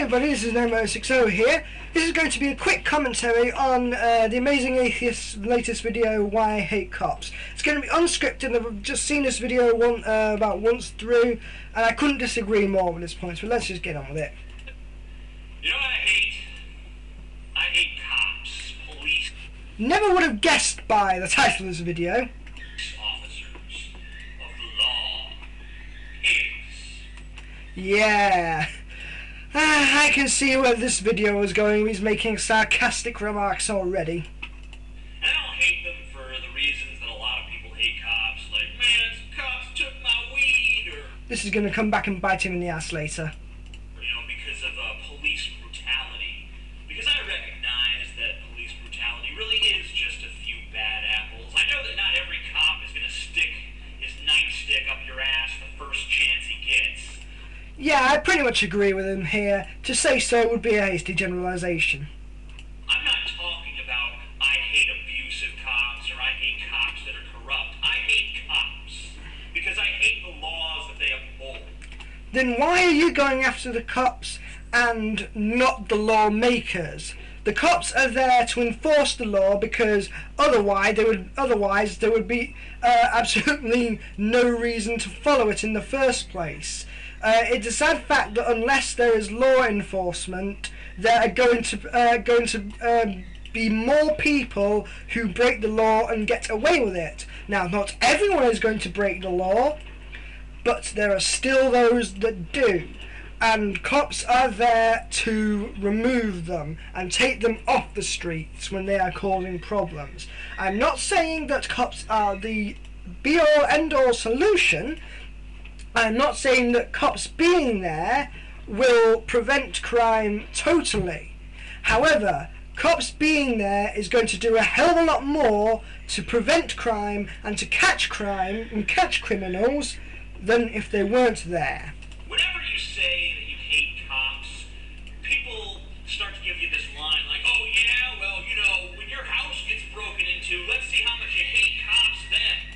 everybody, this is Nemo60 here. This is going to be a quick commentary on the Amazing Atheist's latest video, Why I Hate Cops. It's going to be unscripted. I've just seen this video about once through, and I couldn't disagree more with this point, so let's just get on with it. You know what I hate? I hate cops, police. Never would have guessed by the title of this video. Officers of the law. Pigs. Yeah. I can see where this video is going. He's making sarcastic remarks already. And I don't hate them for the reasons that a lot of people hate cops. Like, man, cops took my weed, or... This is going to come back and bite him in the ass later. You know, because of police brutality. Because I recognize that police brutality really is just a few bad apples. I know that not every cop is going to stick his nightstick up your ass the first chance he gets. Yeah, I pretty much agree with him here. To say so would be a hasty generalization. I'm not talking about I hate abusive cops or I hate cops that are corrupt. I hate cops because I hate the laws that they uphold. Then why are you going after the cops and not the lawmakers? The cops are there to enforce the law because otherwise there would be absolutely no reason to follow it in the first place. It's a sad fact that unless there is law enforcement, there are going to be more people who break the law and get away with it. Now, not everyone is going to break the law, but there are still those that do. And cops are there to remove them and take them off the streets when they are causing problems. I'm not saying that cops are the be-all end-all solution. I'm not saying that cops being there will prevent crime totally. However, cops being there is going to do a hell of a lot more to prevent crime and to catch crime and catch criminals than if they weren't there. Whenever you say that you hate cops, people start to give you this line like, oh yeah, well, you know, when your house gets broken into, let's see how much you hate cops then.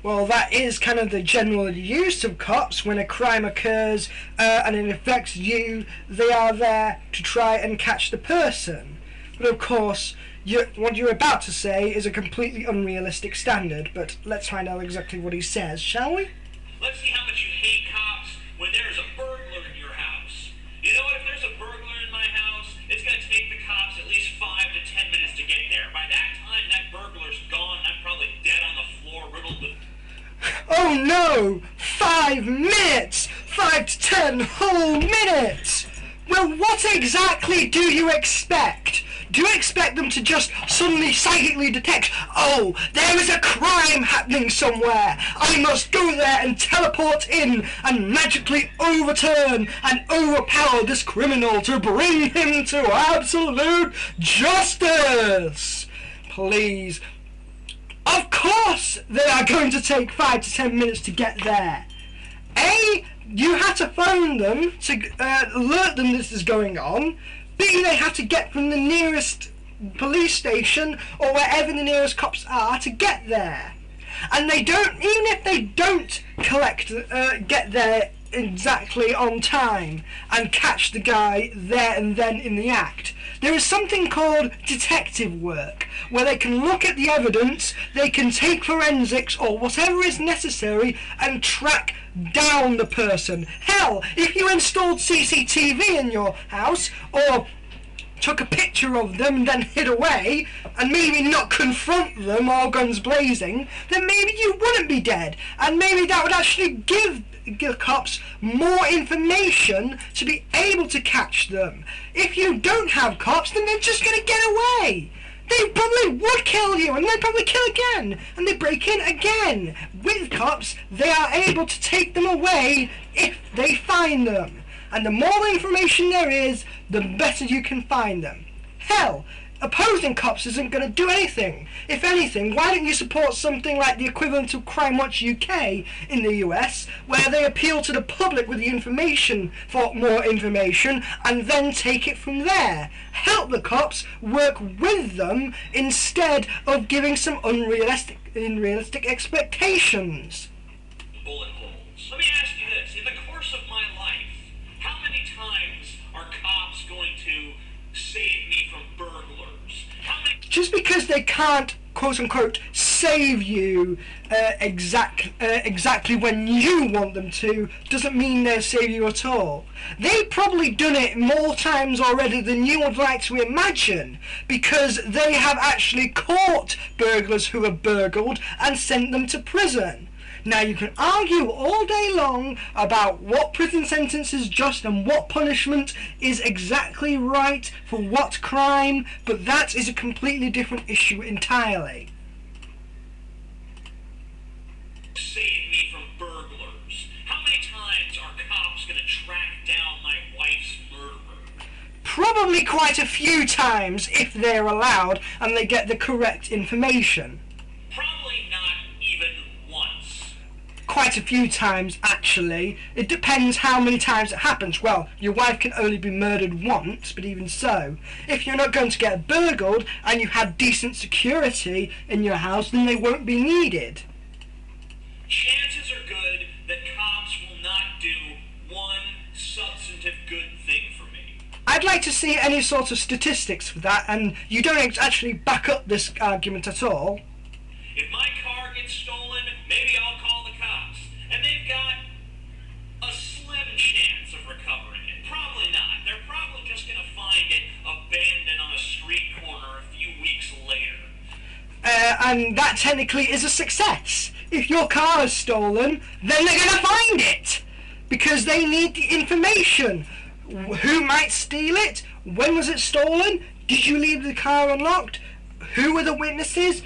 Well, that is kind of the general use of cops. When a crime occurs and it affects you, they are there to try and catch the person. But of course, what you're about to say is a completely unrealistic standard, but let's find out exactly what he says, shall we? Let's see how much you hate cops when there's a burglar in your house. You know what, if there's a burglar in my house, it's going to take the cops at least 5 to 10 minutes to get there. By that time, that burglar's gone and I'm probably dead on the floor, riddled with... Oh no! 5 minutes! 5 to 10 whole minutes! Well, what exactly do you expect? Do you expect them to just suddenly psychically detect, oh, there is a crime happening somewhere, I must go there and teleport in and magically overturn and overpower this criminal to bring him to absolute justice? Please. Of course they are going to take 5 to 10 minutes to get there. A, you have to phone them to alert them this is going on. B, they have to get from the nearest police station or wherever the nearest cops are to get there. And they don't, even if they don't get there exactly on time and catch the guy there and then in the act, there is something called detective work, where they can look at the evidence, they can take forensics or whatever is necessary and track down the person. Hell, if you installed CCTV in your house or took a picture of them and then hid away and maybe not confront them all guns blazing, then maybe you wouldn't be dead, and maybe that would actually give cops more information to be able to catch them. If you don't have cops, then they're just going to get away. They probably would kill you, and they'd probably kill again, and they break in again. With cops, they are able to take them away if they find them. And the more information there is, the better you can find them. Hell, opposing cops isn't going to do anything. If anything, why don't you support something like the equivalent of Crime Watch UK in the US, where they appeal to the public with the information for more information and then take it from there? Help the cops, work with them instead of giving some unrealistic expectations. Bullet holes. Let me ask you this. In the course of my life, how many times because they can't, quote-unquote, save you exactly when you want them to, doesn't mean they'll save you at all. They've probably done it more times already than you would like to imagine, because they have actually caught burglars who have burgled and sent them to prison. Now, you can argue all day long about what prison sentence is just and what punishment is exactly right for what crime, but that is a completely different issue entirely. Save me from burglars. How many times are cops going to track down my wife's murderer? Probably quite a few times if they're allowed and they get the correct information. Probably not even once. Quite a few times, actually. It depends how many times it happens. Well, your wife can only be murdered once, but even so, if you're not going to get burgled and you have decent security in your house, then they won't be needed. Chances are good that cops will not do one substantive good thing for me. I'd like to see any sort of statistics for that, and you don't actually back up this argument at all. If my car gets stolen, maybe I'll call the cops. And they've got a slim chance of recovering it. Probably not. They're probably just going to find it abandoned on a street corner a few weeks later. And that technically is a success. If your car is stolen, then they're going to find it, because they need the information. Who might steal it? When was it stolen? Did you leave the car unlocked? Who were the witnesses?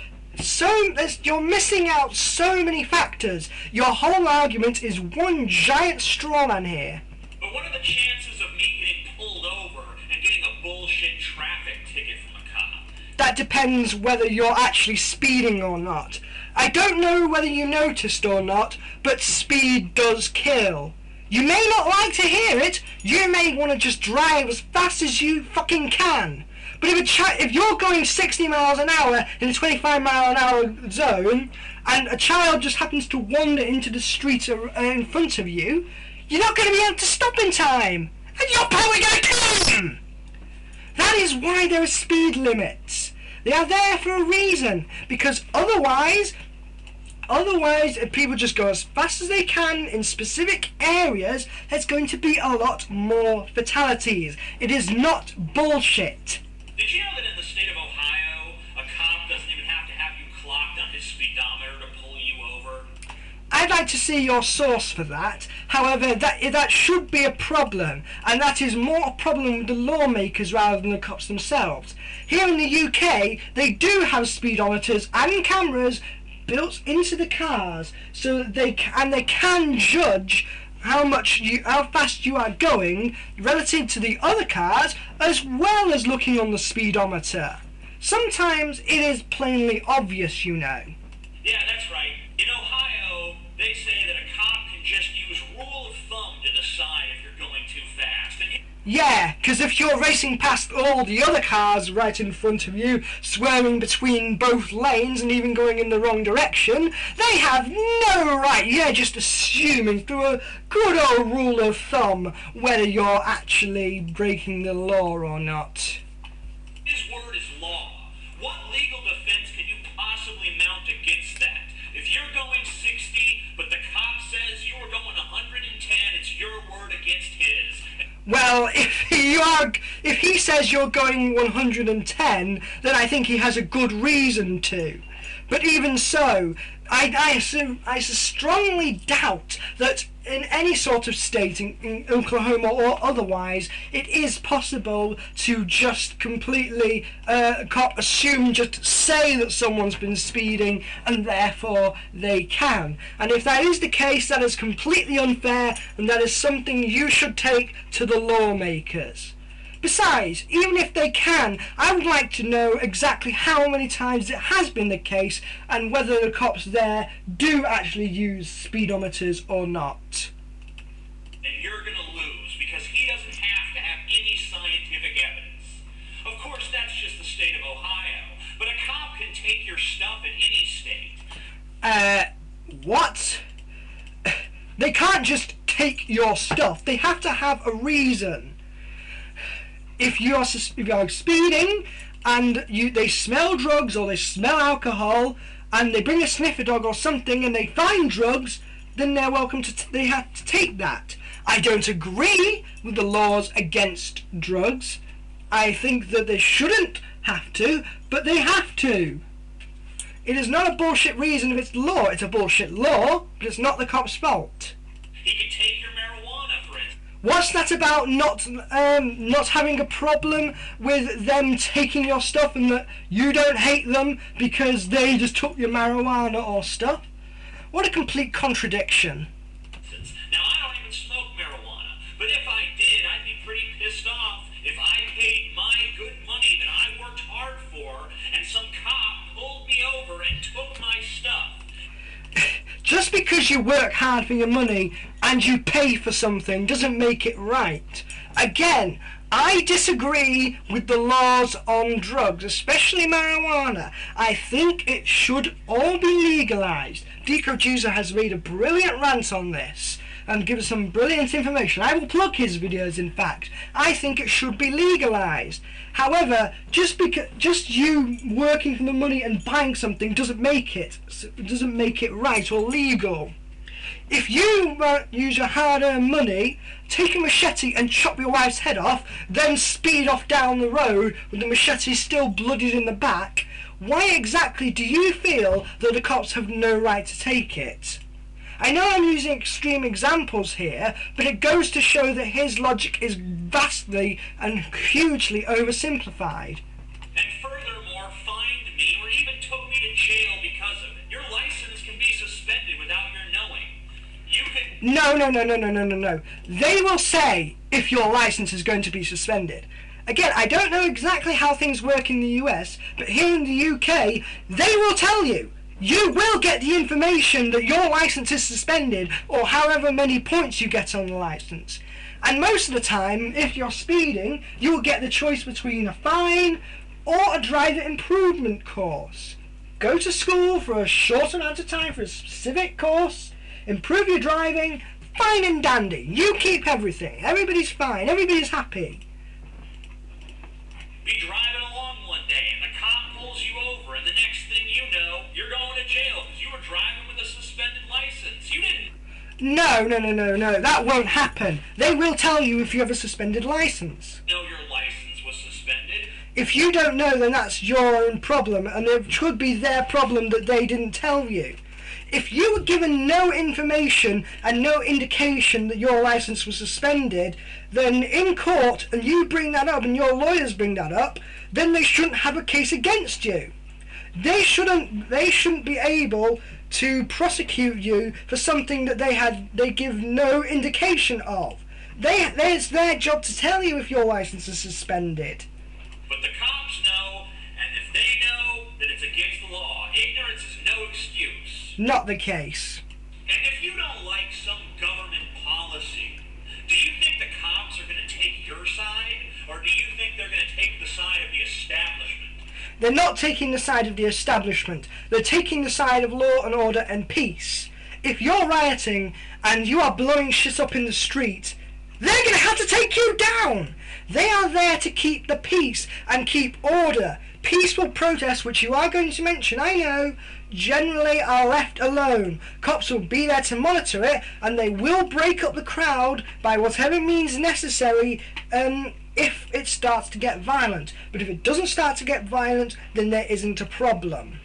You're missing out so many factors. Your whole argument is one giant straw man here. But what are the chances of me getting pulled over and getting a bullshit traffic ticket from a cop? That depends whether you're actually speeding or not. I don't know whether you noticed or not, but speed does kill. You may not like to hear it. You may want to just drive as fast as you fucking can. But if you're going 60 miles an hour in a 25 mile an hour zone, and a child just happens to wander into the street in front of you, you're not going to be able to stop in time, and you're probably going to kill them. That is why there are speed limits. They are there for a reason, because otherwise if people just go as fast as they can in specific areas, there's going to be a lot more fatalities. It is not bullshit. Did you know that in the state of Ohio, a cop doesn't even have to have you clocked on his speedometer to pull you over? I'd like to see your source for that. However, that should be a problem, and that is more a problem with the lawmakers rather than the cops themselves. Here in the UK, they do have speedometers and cameras built into the cars, so that they can judge how fast you are going relative to the other cars, as well as looking on the speedometer. Sometimes it is plainly obvious, you know. Yeah, that's right. In Ohio, they say that a cop can just use rule of thumb to decide if you're going too fast. And yeah, because if you're racing past all the other cars right in front of you, swerving between both lanes and even going in the wrong direction, they have no right. You're just assuming through a good old rule of thumb whether you're actually breaking the law or not. his word is law. What legal defense can you possibly mount against that? If you're going 60, but the cop says you're going 110, it's your word against his. Well, if he says you're going 110, then I think he has a good reason to. But even so, I strongly doubt that in any sort of state, in Oklahoma or otherwise, it is possible to just completely just say that someone's been speeding and therefore they can. And if that is the case, that is completely unfair, and that is something you should take to the lawmakers. Besides, even if they can, I would like to know exactly how many times it has been the case and whether the cops there do actually use speedometers or not. And you're going to lose because he doesn't have to have any scientific evidence. Of course, that's just the state of Ohio, but a cop can take your stuff in any state. What? They can't just take your stuff. They have to have a reason. If you are speeding and they smell drugs or they smell alcohol, and they bring a sniffer dog or something and they find drugs, then they're welcome to they have to take that. I don't agree with the laws against drugs. I think that they shouldn't have to, but they have to. It is not a bullshit reason if it's law. It's a bullshit law, but it's not the cop's fault. He can take your marijuana, for instance. What's that about not having a problem with them taking your stuff and that you don't hate them because they just took your marijuana or stuff? What a complete contradiction. Now, I don't even smoke marijuana, but if I did, I'd be pretty pissed off if I paid my good money that I worked hard for and some cop pulled me over and took my stuff. Just because you work hard for your money and you pay for something doesn't make it right. Again, I disagree with the laws on drugs, especially marijuana. I think it should all be legalised. Decojuicer has made a brilliant rant on this and given some brilliant information. I will plug his videos, in fact. I think it should be legalised. However, just you working for the money and buying something doesn't make it right or legal. If you use your hard-earned money, take a machete and chop your wife's head off, then speed off down the road with the machete still bloodied in the back, why exactly do you feel that the cops have no right to take it? I know I'm using extreme examples here, but it goes to show that his logic is vastly and hugely oversimplified. And furthermore, fined me or even took me to jail because of it. Your license can be suspended without your knowing. You can... No. They will say if your license is going to be suspended. Again, I don't know exactly how things work in the US, but here in the UK, they will tell you. You will get the information that your license is suspended, or however many points you get on the license. And most of the time, if you're speeding, you will get the choice between a fine or a driver improvement course. Go to school for a short amount of time for a specific course, improve your driving, fine and dandy. You keep everything. Everybody's fine. Everybody's happy. Be driving along one day and the cop pulls you over, and the next thing you know, you're going to jail because you were driving with a suspended license. You didn't... No. That won't happen. They will tell you if you have a suspended license. know your license was suspended. If you don't know, then that's your own problem, and it should be their problem that they didn't tell you. If you were given no information and no indication that your license was suspended, then in court, and you bring that up and your lawyers bring that up, then they shouldn't have a case against you. They shouldn't be able to prosecute you for something that they give no indication of. It's their job to tell you if your license is suspended. But the cops know, and if they know, then it's against the law. Ignorance is no excuse. Not the case. And if you don't like some government policy, do you think the cops are going to take your side? Or do you think they're going to take the side of the establishment? They're not taking the side of the establishment. They're taking the side of law and order and peace. If you're rioting and you are blowing shit up in the street, they're going to have to take you down. They are there to keep the peace and keep order. Peaceful protests, which you are going to mention, I know, generally are left alone. Cops will be there to monitor it, and they will break up the crowd by whatever means necessary if it starts to get violent. But if it doesn't start to get violent, then there isn't a problem.